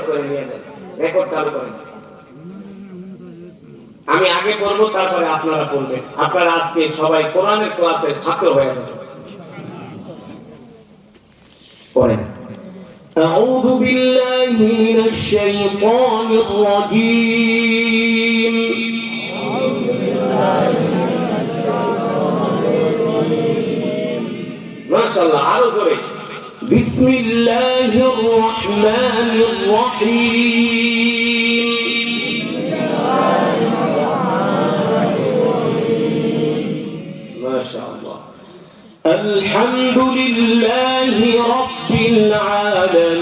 করে নিয়ে যান, রেকর্ড চালু করেন। আমি আগে করবো, তারপরে আপনারা করবেন। আপনারা আজকে সবাই কোরআনের ক্লাসের ছাত্র হয়ে যাবেন। পড়েন। আউযু বিল্লাহি মিনাশ শাইতানির রাজীম। মাশাআল্লাহ, আরো জোরে। বিসমিল্লাহির রহমানির রহিম। মাশাআল্লাহ। الحمد لله رب العالمين